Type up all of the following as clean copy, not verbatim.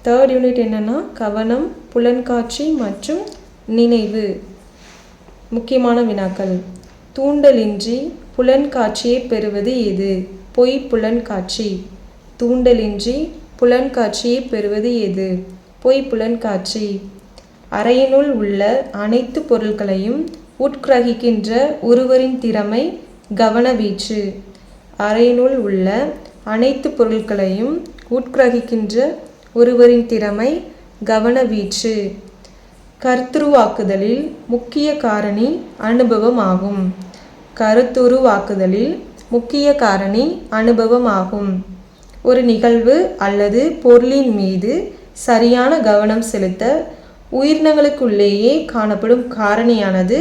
Third unit என்னென்னா கவனம், புலன்காட்சி மற்றும் நினைவு. முக்கியமான வினாக்கள். தூண்டலின்றி புலன்காட்சியை பெறுவது எது? பொய் புலன்காட்சி. தூண்டலின்றி புலன்காட்சியை பெறுவது எது? பொய் புலன்காட்சி. அறையினுள் உள்ள அனைத்து பொருட்களையும் உட்கிரகிக்கின்ற ஒருவரின் திறமை கவனவீச்சு. அறையினுள் உள்ள அனைத்து பொருட்களையும் உட்கிரகிக்கின்ற ஒருவரின் திறமை கவனவீச்சு. கருத்துருவாக்குதலில் முக்கிய காரணி அனுபவம் ஆகும். கருத்துருவாக்குதலில் முக்கிய காரணி அனுபவம் ஆகும். ஒரு நிகழ்வு அல்லது பொருளின் மீது சரியான கவனம் செலுத்த உயிரினங்களுக்குள்ளேயே காணப்படும் காரணியானது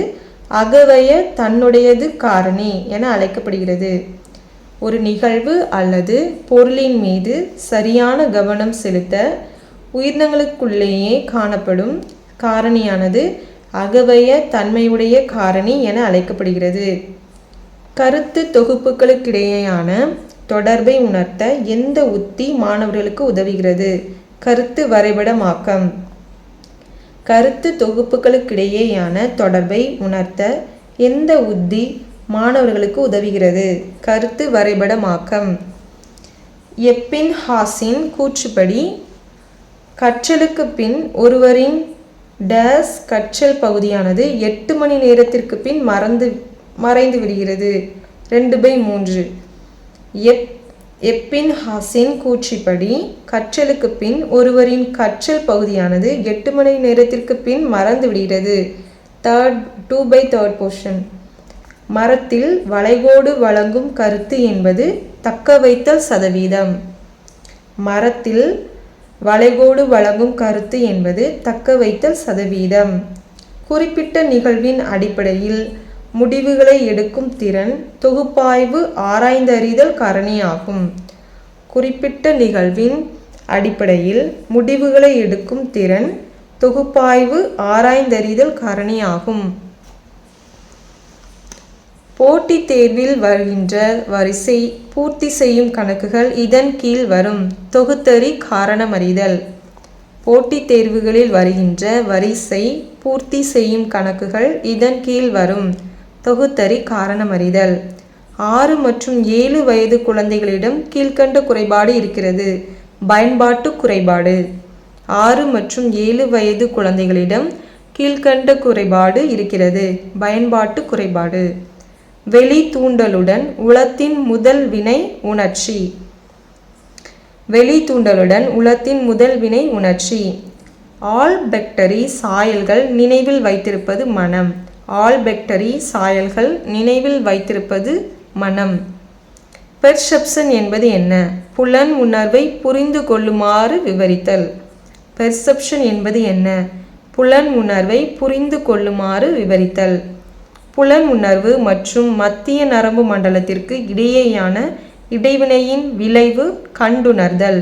அகவய தன்னுடையது காரணி என அழைக்கப்படுகிறது. ஒரு நிகழ்வு அல்லது பொருளின் மீது சரியான கவனம் செலுத்த உயிரினங்களுக்குள்ளேயே காணப்படும் காரணியானது அகவய தன்மையுடைய காரணி என அழைக்கப்படுகிறது. கருத்து தொகுப்புகளுக்கிடையேயான தொடர்பை உணர்த்த எந்த உத்தி மாணவர்களுக்கு உதவுகிறது? கருத்து வரைபடமாக்கம். கருத்து தொகுப்புகளுக்கிடையேயான தொடர்பை உணர்த்த எந்த உத்தி மாணவர்களுக்கு உதவுகிறது? கருத்து வரைபடமாக்கம். எப்பின்ஹாஸின் கூற்றுப்படி கற்றலுக்கு பின் ஒருவரின் டேஸ் கற்றல் பகுதியானது 8 மணி நேரத்திற்கு பின் மறைந்து விடுகிறது. 2/3. எப்பின்ஹாஸின் கூற்றுப்படி கற்றலுக்கு பின் ஒருவரின் கற்றல் பகுதியானது 8 மணி நேரத்திற்கு பின் மறந்து விடுகிறது. 2/3 portion. மரத்தில் வளைகோடு வழங்கும் கருத்து என்பது தக்கவைத்தல் சதவீதம். மரத்தில் வளைகோடு வழங்கும் கருத்து என்பது தக்கவைத்தல் சதவீதம். குறிப்பிட்ட நிகழ்வின் அடிப்படையில் முடிவுகளை எடுக்கும் திறன் தொகுப்பாய்வு ஆராய்ந்தறிதல் காரணியாகும். குறிப்பிட்ட நிகழ்வின் அடிப்படையில் முடிவுகளை எடுக்கும் திறன் தொகுப்பாய்வு ஆராய்ந்தறிதல் காரணியாகும். போட்டித் தேர்வில் வருகின்ற வரிசை பூர்த்தி செய்யும் கணக்குகள் இதன் கீழ் வரும். தொகுத்தறி காரணமறிதல். போட்டித் தேர்வுகளில் வருகின்ற வரிசை பூர்த்தி செய்யும் கணக்குகள் இதன் கீழ் வரும். தொகுத்தறி காரணமறிதல். 6 மற்றும் 7 வயது குழந்தைகளிடம் கீழ்கண்ட குறைபாடு இருக்கிறது. பயன்பாட்டு குறைபாடு. 6 மற்றும் 7 வயது குழந்தைகளிடம் கீழ்கண்ட குறைபாடு இருக்கிறது. பயன்பாட்டு குறைபாடு. வெளி தூண்டலுடன் உளத்தின் முதல் வினை உணர்ச்சி. வெளி தூண்டலுடன் உளத்தின் முதல் வினை உணர்ச்சி. ஆல்பெக்டரி சாயல்கள் நினைவில் வைத்திருப்பது மனம். ஆல்பெக்டரி சாயல்கள் நினைவில் வைத்திருப்பது மனம். பெர்செப்ஷன் என்பது என்ன? புலன் உணர்வை புரிந்து கொள்ளுமாறு விவரித்தல். பெர்செப்ஷன் என்பது என்ன? புலன் உணர்வை புரிந்து கொள்ளுமாறு விவரித்தல். புலன் உணர்வு மற்றும் மத்திய நரம்பு மண்டலத்திற்கு இடையேயான இடைவினையின் விளைவு கண்டுணர்தல்.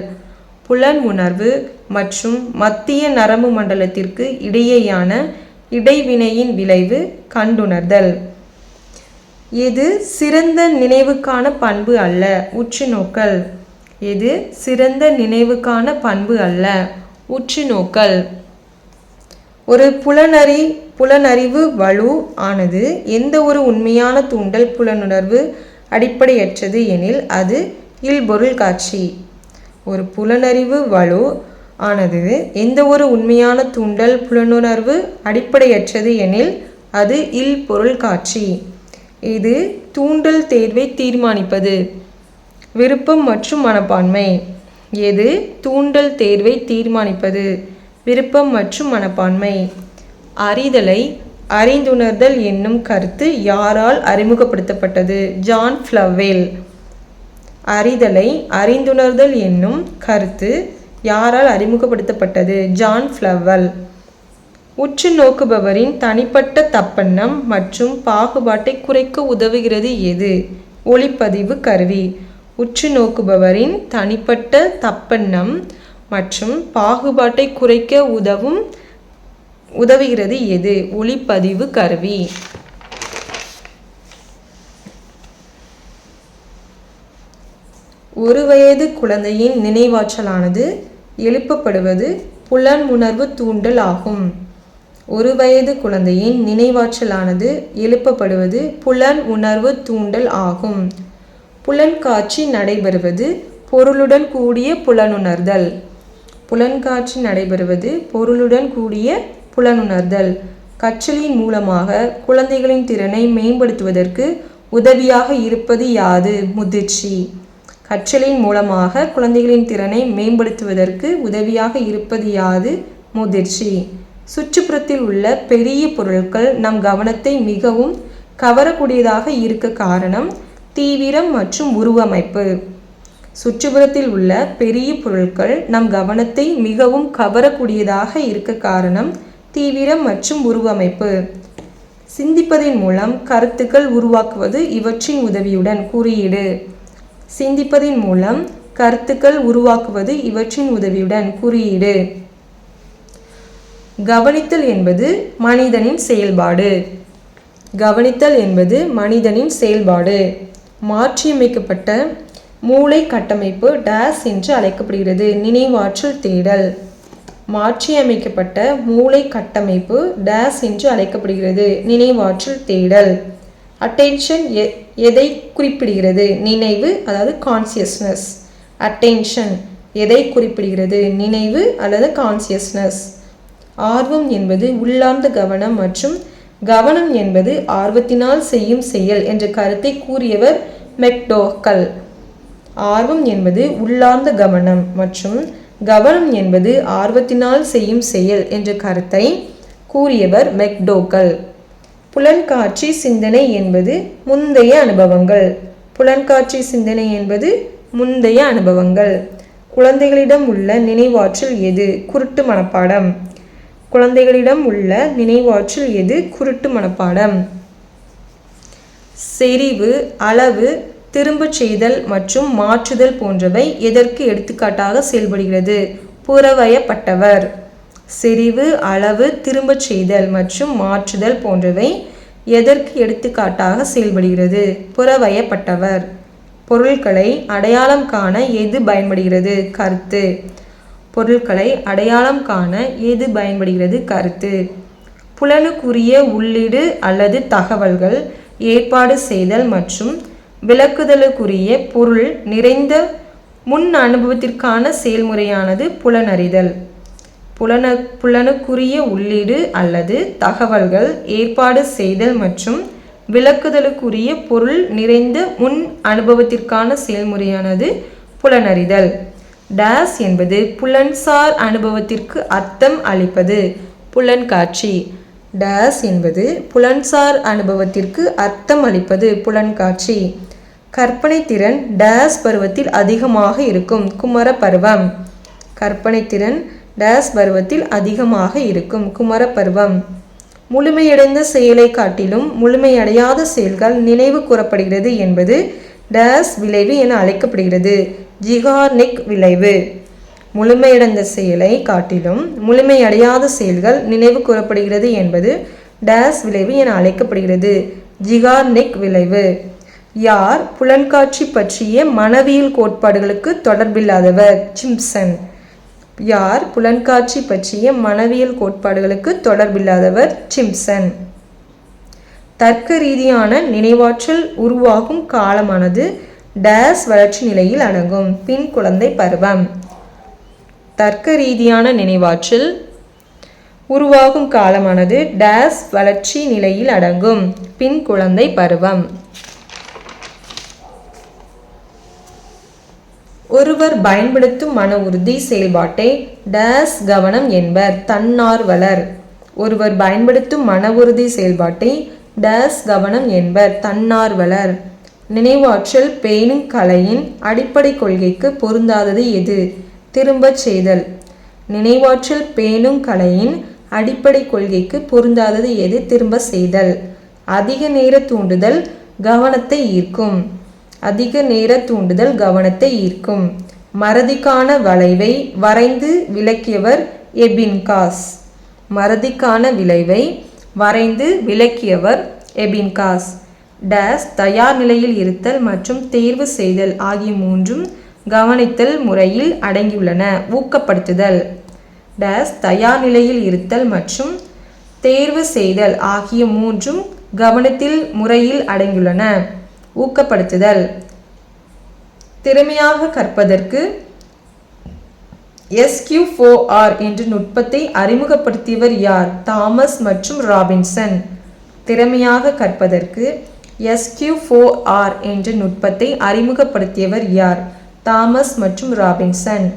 புலன் உணர்வு மற்றும் மத்திய நரம்பு மண்டலத்திற்கு இடையேயான இடைவினையின் விளைவு கண்டுணர்தல். எது சிறந்த நினைவுக்கான பண்பு அல்ல? உற்றுநோக்கல். எது சிறந்த நினைவுக்கான பண்பு அல்ல? உற்றுநோக்கல். ஒரு புலனறிவு வலு ஆனது எந்த ஒரு உண்மையான தூண்டல் புலனுணர்வு அடிப்படையற்றது எனில் அது இல்பொருள் காட்சி. ஒரு புலனறிவு வலு ஆனது எந்த ஒரு உண்மையான தூண்டல் புலனுணர்வு அடிப்படையற்றது எனில் அது இல்பொருள் காட்சி. இது தூண்டல் தேர்வை தீர்மானிப்பது. விருப்பம் மற்றும் மனப்பான்மை. எது தூண்டல் தேர்வை தீர்மானிப்பது? விருப்பம் மற்றும் மனப்பான்மை. அறிதலை அறிந்துணர்தல் என்னும் கருத்து யாரால் அறிமுகப்படுத்தப்பட்டது? ஜான் ஃப்ளவேல். அறிதலை அறிந்துணர்தல் என்னும் கருத்து யாரால் அறிமுகப்படுத்தப்பட்டது? ஜான் ஃப்ளவேல். உற்று நோக்குபவரின் தனிப்பட்ட தப்பெண்ணம் மற்றும் பாகுபாட்டை குறைக்க உதவுகிறது எது? ஒளிப்பதிவு கருவி. உற்று நோக்குபவரின் தனிப்பட்ட தப்பெண்ணம் மற்றும் பாகுபாட்டை குறைக்க உதவுகிறது எது? ஒளிப்பதிவு கருவி. ஒரு வயது குழந்தையின் நினைவாற்றலானது எழுப்பப்படுவது புலன் உணர்வு தூண்டல் ஆகும். 1 வயது குழந்தையின் நினைவாற்றலானது எழுப்பப்படுவது புலன் உணர்வு தூண்டல் ஆகும். புலன்காட்சி நடைபெறுவது பொருளுடன் கூடிய புலனுணர்தல். புலன்காட்சி நடைபெறுவது பொருளுடன் கூடிய புலனுணர்தல். கற்றலின் மூலமாக குழந்தைகளின் திறனை மேம்படுத்துவதற்கு உதவியாக இருப்பது யாது? முதிர்ச்சி. கற்றலின் மூலமாக குழந்தைகளின் திறனை மேம்படுத்துவதற்கு உதவியாக இருப்பது யாது? முதிர்ச்சி. சுற்றுப்புறத்தில் உள்ள பெரிய பொருட்கள் நம் கவனத்தை மிகவும் கவரக்கூடியதாக இருக்க காரணம் தீவிரம் மற்றும் உருவமைப்பு. சுற்றுப்புறத்தில் உள்ள பெரிய பொருட்கள் நம் கவனத்தை மிகவும் கவரக்கூடியதாக இருக்க காரணம் தீவிரம் மற்றும் உருவமைப்பு. சிந்திப்பதன் மூலம் கருத்துக்கள் உருவாக்குவது இவற்றின் உதவியுடன். குறியீடு. சிந்திப்பதன் மூலம் கருத்துக்கள் உருவாக்குவது இவற்றின் உதவியுடன். குறியீடு. கவனித்தல் என்பது மனிதனின் செயல்பாடு. கவனித்தல் என்பது மனிதனின் செயல்பாடு. மாற்றியமைக்கப்பட்ட மூளை கட்டமைப்பு டேஸ் என்று அழைக்கப்படுகிறது. நினைவாற்றல் தேடல். மாற்றியமைக்கப்பட்ட மூளை கட்டமைப்பு டேஸ் என்று அழைக்கப்படுகிறது. நினைவாற்றல் தேடல். அட்டென்ஷன் எதை குறிப்பிடுகிறது? நினைவு, அதாவது கான்சியஸ்னஸ். அட்டென்ஷன் எதை குறிப்பிடுகிறது? நினைவு அல்லது கான்சியஸ்னஸ். ஆர்வம் என்பது உள்ளார்ந்த கவனம் மற்றும் கவனம் என்பது ஆர்வத்தினால் செய்யும் செயல் என்ற கருத்தை கூறியவர் மெக்டோகல். ஆர்வம் என்பது உள்ளார்ந்த கவனம் மற்றும் கவனம் என்பது ஆர்வத்தினால் செய்யும் செயல் என்ற கருத்தை கூறியவர் மெக்டோகல். புலன்காட்சி சிந்தனை என்பது முந்தைய அனுபவங்கள். புலன்காட்சி சிந்தனை என்பது முந்தைய அனுபவங்கள். குழந்தைகளிடம் உள்ள நினைவாற்றல் எது? குருட்டு மனப்பாடம். குழந்தைகளிடம் உள்ள நினைவாற்றல் எது? குருட்டு மனப்பாடம். செறிவு, அளவு, திரும்பச் செய்தல் மற்றும் மாற்றுதல் போன்றவை எதற்கு எடுத்துக்காட்டாக செயல்படுகிறது? புறவயப்பட்டவர். செறிவு, அளவு, திரும்பச் செய்தல் மற்றும் மாற்றுதல் போன்றவை எதற்கு எடுத்துக்காட்டாக செயல்படுகிறது? புறவயப்பட்டவர். பொருட்களை அடையாளம் காண எது பயன்படுகிறது? கருத்து. பொருட்களை அடையாளம் காண எது பயன்படுகிறது? கருத்து. புலனுக்குரிய உள்ளீடு அல்லது தகவல்கள் ஏற்பாடு செய்தல் மற்றும் விளக்குதலுக்குரிய பொருள் நிறைந்த முன் அனுபவத்திற்கான செயல்முறையானது புலனறிதல். புலனுக்குரிய உள்ளீடு அல்லது தகவல்கள் ஏற்பாடு செய்தல் மற்றும் விளக்குதலுக்குரிய பொருள் நிறைந்த முன் அனுபவத்திற்கான செயல்முறையானது புலனறிதல். டேஸ் என்பது புலன்சார் அனுபவத்திற்கு அர்த்தம் அளிப்பது. புலன்காட்சி. டேஸ் என்பது புலன்சார் அனுபவத்திற்கு அர்த்தம் அளிப்பது. புலன்காட்சி. கற்பனை திறன் டேஸ் பருவத்தில் அதிகமாக இருக்கும்? குமர பருவம். கற்பனை திறன் டேஸ் பருவத்தில் அதிகமாக இருக்கும்? குமர பருவம். முழுமையடைந்த செயலை காட்டிலும் முழுமையடையாத செயல்கள் நினைவு கூறப்படுகிறது என்பது டேஸ் விளைவு என அழைக்கப்படுகிறது? ஜிகார்னிக் விளைவு. முழுமையடைந்த செயலை காட்டிலும் முழுமையடையாத செயல்கள் நினைவு கூறப்படுகிறது என்பது டேஸ் விளைவு என அழைக்கப்படுகிறது? ஜிகார்னிக் விளைவு. யார் புலன்காட்சி பற்றிய மனவியல் கோட்பாடுகளுக்கு தொடர்பில்லாதவர்? சிம்ப்சன். யார் புலன்காட்சி பற்றிய மனவியல் கோட்பாடுகளுக்கு தொடர்பில்லாதவர்? சிம்ப்சன். தர்க்க ரீதியான நினைவாற்றல் உருவாகும் காலமானது டேஸ் வளர்ச்சி நிலையில் அடங்கும்? பின் குழந்தை பருவம். தர்க்க ரீதியான நினைவாற்றல் உருவாகும் காலமானது டேஸ் வளர்ச்சி நிலையில் அடங்கும்? பின் குழந்தை பருவம். ஒருவர் பயன்படுத்தும் மன உறுதி செயல்பாட்டை டேஸ் கவனம் என்பர்? தன்னார்வலர். ஒருவர் பயன்படுத்தும் மன உறுதி செயல்பாட்டை டேஸ் கவனம் என்பர்? தன்னார்வலர். நினைவாற்றல் பேணும் கலையின் அடிப்படை கொள்கைக்கு பொருந்தாதது எது? திரும்பச் செய்தல். நினைவாற்றல் பேணும் கலையின் அடிப்படை கொள்கைக்கு பொருந்தாதது எது? திரும்ப செய்தல். அதிக நேர தூண்டுதல் கவனத்தை ஈர்க்கும். அதிக நேர தூண்டுதல் கவனத்தை ஈர்க்கும். மறதிக்கான வளைவை வரைந்து விளக்கியவர் எபின்காஸ். மறதிக்கான விளைவை வரைந்து விளக்கியவர் எபின்காஸ். டேஸ் தயார் நிலையில் இருத்தல் மற்றும் தேர்வு செய்தல் ஆகிய மூன்றும் கவனித்தல் முறையில் அடங்கியுள்ளன. ஊக்கப்படுத்துதல் டேஸ் தயார் நிலையில் இருத்தல் மற்றும் தேர்வு செய்தல் ஆகிய மூன்றும் கவனத்தில் முறையில் அடங்கியுள்ளன. ஊக்கப்படுத்துதல் திறமையாக கற்பதற்கு SQ4R என்ற நுட்பத்தை அறிமுகப்படுத்தியவர் யார்? தாமஸ் மற்றும் ராபின்சன். திறமையாக கற்பதற்கு SQ4R என்ற நுட்பத்தை அறிமுகப்படுத்தியவர் யார்? தாமஸ் மற்றும் ராபின்சன்.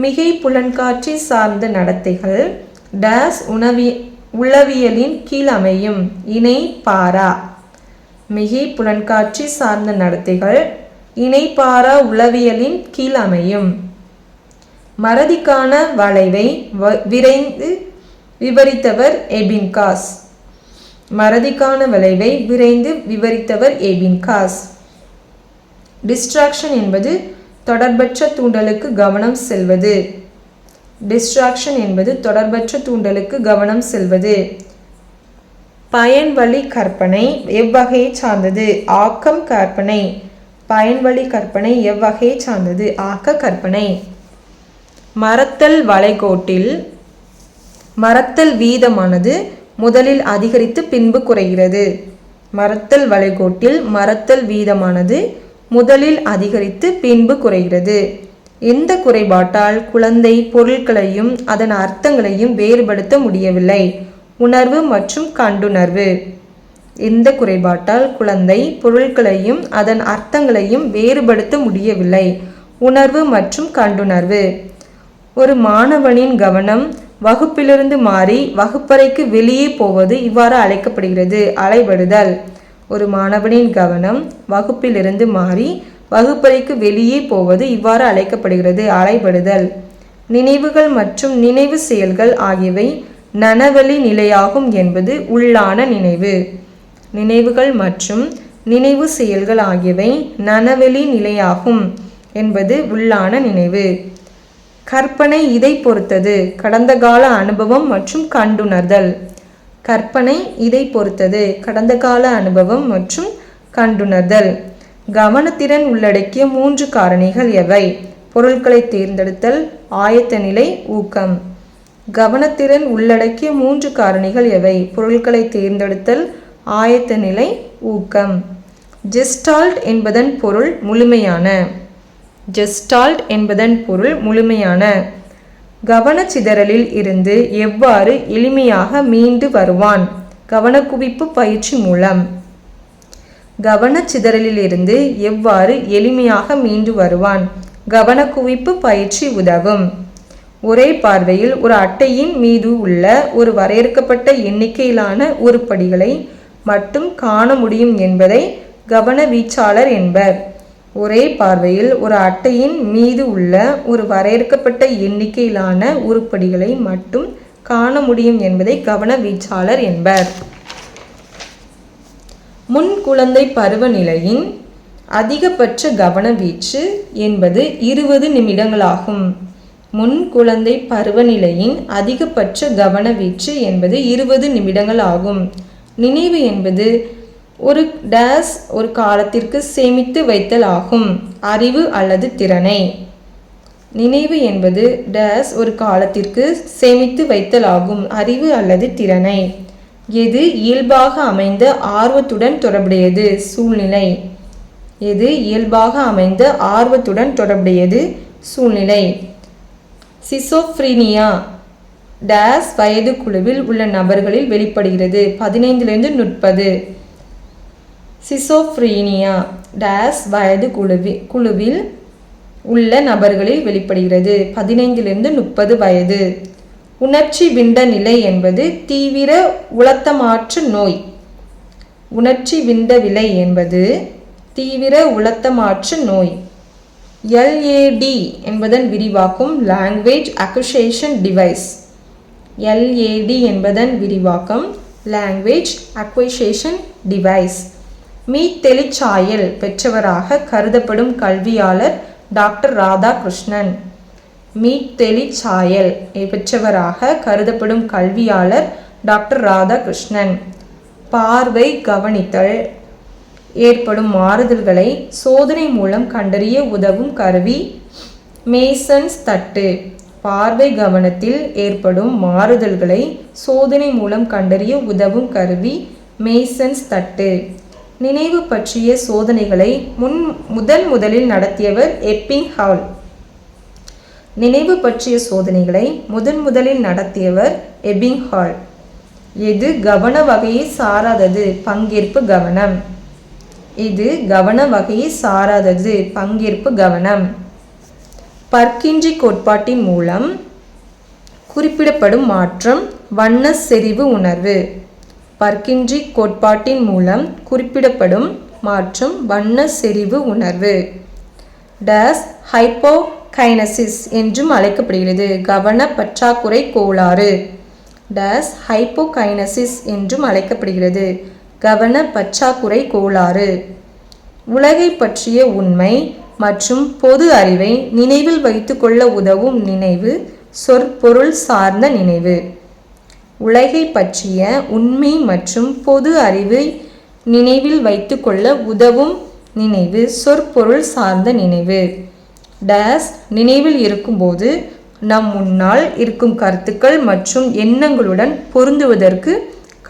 மிகை புலன்காட்சி சார்ந்த நடத்தைகள் டேஸ் உளவியலின் கீழ் அமையும். இணை பாரா. மிகை புலன்காட்சி சார்ந்த நடத்தைகள் இணைப்பாரா உளவியலின் கீழ் அமையும். மறதிக்கான வளைவை விரைந்து விவரித்தவர் எபின்காஸ். மறதிக்கான வளைவை விரைந்து விவரித்தவர் எபின்காஸ். டிஸ்ட்ராக்ஷன் என்பது தொடர்பற்ற தூண்டலுக்கு கவனம் செல்வது. டிஸ்ட்ராக்ஷன் என்பது தொடர்பற்ற தூண்டலுக்கு கவனம் செல்வது. பயன்வழி கற்பனை எவ்வகையை சார்ந்தது? ஆக்கம் கற்பனை. பயன்வழி கற்பனை எவ்வகையை சார்ந்தது? ஆக்க கற்பனை. மறத்தல் வளைகோட்டில் மறத்தல் வீதமானது முதலில் அதிகரித்து பின்பு குறைகிறது. மறத்தல் வளைகோட்டில் மறத்தல் வீதமானது முதலில் அதிகரித்து பின்பு குறைகிறது. இந்த குறைபாட்டால் குழந்தை பொருட்களையும் அதன் அர்த்தங்களையும் வேறுபடுத்த முடியவில்லை. உணர்வு மற்றும் கண்டுணர்வு. இந்த குறைபாட்டால் குழந்தை பொருட்களையும் அதன் அர்த்தங்களையும் வேறுபடுத்த முடியவில்லை. உணர்வு மற்றும் கண்டுணர்வு. ஒரு மாணவனின் கவனம் வகுப்பிலிருந்து மாறி வகுப்பறைக்கு வெளியே போவது இவ்வாறு அழைக்கப்படுகிறது. அலைபடுதல். ஒரு மாணவனின் கவனம் வகுப்பிலிருந்து மாறி வகுப்பறைக்கு வெளியே போவது இவ்வாறு அழைக்கப்படுகிறது. அலைபடுதல். நினைவுகள் மற்றும் நினைவு செயல்கள் ஆகியவை நனவழி நிலையாகும் என்பது உள்ளான நினைவு. நினைவுகள் மற்றும் நினைவு செயல்கள் ஆகியவை நனவெளி நிலையாகும் என்பது உள்ளான நினைவு. கற்பனை இதை பொறுத்தது. கடந்த கால அனுபவம் மற்றும் கண்டுணர்தல். கற்பனை இதை பொறுத்தது. கடந்த கால அனுபவம் மற்றும் கண்டுணர்தல். கவனத்திறன் உள்ளடக்கிய 3 காரணிகள் எவை? பொருட்களை தேர்ந்தெடுத்தல், ஆயத்த நிலை, ஊக்கம். கவனத்திறன் உள்ளடக்கிய 3 காரணிகள் எவை? பொருட்களை தேர்ந்தெடுத்தல், ஆயத்த நிலை, ஊக்கம். ஜெஸ்டால்ட் என்பதன் பொருள் முழுமையான. ஜெஸ்டால்ட் என்பதன் பொருள் முழுமையான. கவனச்சிதறலில் இருந்து எவ்வாறு எளிமையாக மீண்டு வருவான்? கவனக்குவிப்பு பயிற்சி மூலம். கவனச்சிதறலில் இருந்து எவ்வாறு எளிமையாக மீண்டு வருவான்? கவனக்குவிப்பு பயிற்சி உதவும். ஒரே பார்வையில் ஒரு அட்டையின் மீது உள்ள ஒரு வரையறுக்கப்பட்ட எண்ணிக்கையிலான உருப்படிகளை மட்டும் காண முடியும் என்பதை கவனவீச்சாளர் என்பர். ஒரே பார்வையில் ஒரு அட்டையின் மீது உள்ள ஒரு வரையறுக்கப்பட்ட எண்ணிக்கையிலான உருப்படிகளை மட்டும் காண முடியும் என்பதை கவனவீச்சாளர் என்பர். முன் குழந்தை பருவநிலையின் அதிகபட்ச கவனவீச்சு என்பது 20 நிமிடங்களாகும். முன் குழந்தை பருவநிலையின் அதிகபட்ச கவனவீச்சு என்பது 20 நிமிடங்கள் ஆகும். நினைவு என்பது ஒரு டேஸ் ஒரு காலத்திற்கு சேமித்து வைத்தல் ஆகும். அறிவு அல்லது திறனை. நினைவு என்பது டேஸ் ஒரு காலத்திற்கு சேமித்து வைத்தல் ஆகும். அறிவு அல்லது திறனை. எது இயல்பாக அமைந்த ஆர்வத்துடன் தொடர்புடையது? சூழ்நிலை. எது இயல்பாக அமைந்த ஆர்வத்துடன் தொடர்புடையது? சூழ்நிலை. சிசோஃப்ரீனியா டேஸ் வயது குழுவில் உள்ள நபர்களில் வெளிப்படுகிறது. 15 to 30. சிசோஃப்ரீனியா டேஸ் வயது குழுவில் உள்ள நபர்களில் வெளிப்படுகிறது. 15 to 30 வயது. உணர்ச்சி விண்ட நிலை என்பது தீவிர உளத்தமாற்று நோய். உணர்ச்சி விண்ட விலை என்பது தீவிர உளத்தமாற்று நோய். LAD என்பதன் விரிவாக்கம் லாங்குவேஜ் அக்விசிஷன் டிவைஸ். LAD என்பதன் விரிவாக்கம் லாங்குவேஜ் அக்விசிஷன் டிவைஸ். மீத்தெளிச்சாயல் பெற்றவராக கருதப்படும் கல்வியாளர் டாக்டர் ராதாகிருஷ்ணன். மீத்தெளிச்சாயல் பெற்றவராக கருதப்படும் கல்வியாளர் டாக்டர் ராதாகிருஷ்ணன். பார்வை கவனித்தல் ஏற்படும் மாறுதல்களை சோதனை மூலம் கண்டறிய உதவும் கருவி மேசன்ஸ் தட்டு. பார்வை கவனத்தில் ஏற்படும் மாறுதல்களை சோதனை மூலம் கண்டறிய உதவும் கருவி மேசன்ஸ் தட்டு. நினைவு பற்றிய சோதனைகளை முதலில் நடத்தியவர் எப்பிங்ஹால். நினைவு பற்றிய சோதனைகளை முதலில் நடத்தியவர் எப்பிங்ஹால். இது கவன வகையை சாராதது, பங்கேற்பு கவனம். இது கவன வகையை சாராதது, பங்கேற்பு கவனம். பர்கின்ஜி கோட்பாட்டின் மூலம் குறிப்பிடப்படும் மாற்றம் வண்ண செறிவு உணர்வு. பர்கின்ஜி கோட்பாட்டின் மூலம் குறிப்பிடப்படும் மாற்றம் வண்ண செறிவு உணர்வு. டேஸ் ஹைப்போகைனசிஸ் என்றும் அழைக்கப்படுகிறது, கவன பற்றாக்குறை கோளாறு. டேஸ் ஹைப்போகைனசிஸ் என்றும் அழைக்கப்படுகிறது, கவன பற்றாக்குறை கோளாறு. உலகை பற்றிய உண்மை மற்றும் பொது அறிவை நினைவில் வைத்துக்கொள்ள உதவும் நினைவு சொற்பொருள் சார்ந்த நினைவு. உலகை பற்றிய உண்மை மற்றும் பொது அறிவை நினைவில் வைத்துக்கொள்ள உதவும் நினைவு சொற்பொருள் சார்ந்த நினைவு. டேஸ் நினைவில் இருக்கும்போது நம் முன்னால் இருக்கும் கருத்துக்கள் மற்றும் எண்ணங்களுடன் பொருந்துவதற்கு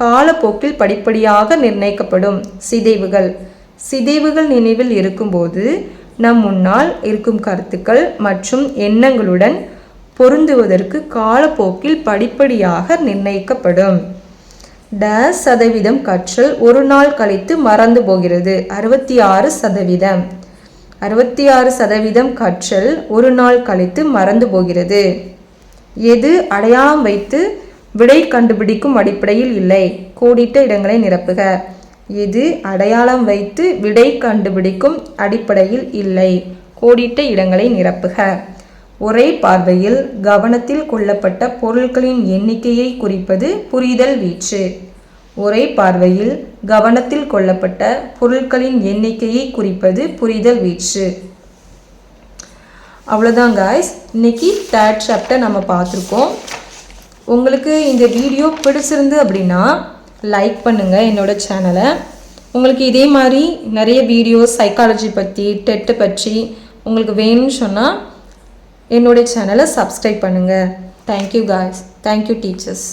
காலப்போக்கில் படிப்படியாக நிர்ணயிக்கப்படும் சிதைவுகள். சிதைவுகள் நினைவில் இருக்கும்போது நம் முன்னால் இருக்கும் கருத்துக்கள் மற்றும் எண்ணங்களுடன் பொருந்துவதற்கு காலப்போக்கில் படிப்படியாக நிர்ணயிக்கப்படும். டேஸ் சதவீதம் கற்றல் ஒரு நாள் கழித்து மறந்து போகிறது, 66%. 66% கற்றல் ஒரு நாள் கழித்து மறந்து போகிறது. எது அடையாளம் வைத்து விடை கண்டுபிடிக்கும் அடிப்படையில் இல்லை, கோடிட்ட இடங்களை நிரப்புக. எது அடையாளம் வைத்து விடை கண்டுபிடிக்கும் அடிப்படையில் இல்லை, கோடிட்ட இடங்களை நிரப்புக. ஒரே பார்வையில் கவனத்தில் கொள்ளப்பட்ட பொருட்களின் எண்ணிக்கையை குறிப்பது புரிதல் வீச்சு. ஒரே பார்வையில் கவனத்தில் கொள்ளப்பட்ட பொருட்களின் எண்ணிக்கையை குறிப்பது புரிதல் வீச்சு. அவ்வளோதான் காய்ஸ், இன்னைக்கு 3rd சாப்டர் நம்ம பார்த்துருக்கோம். உங்களுக்கு இந்த வீடியோ பிடிச்சிருந்து அப்படின்னா லைக் பண்ணுங்கள் என்னோட சேனலை. உங்களுக்கு இதே மாதிரி நிறைய வீடியோஸ் சைக்காலஜி பற்றி டெட்டு பற்றி உங்களுக்கு வேணும்னு சொன்னால் என்னோட சேனலை சப்ஸ்கிரைப் பண்ணுங்கள். Thank you guys, thank you teachers.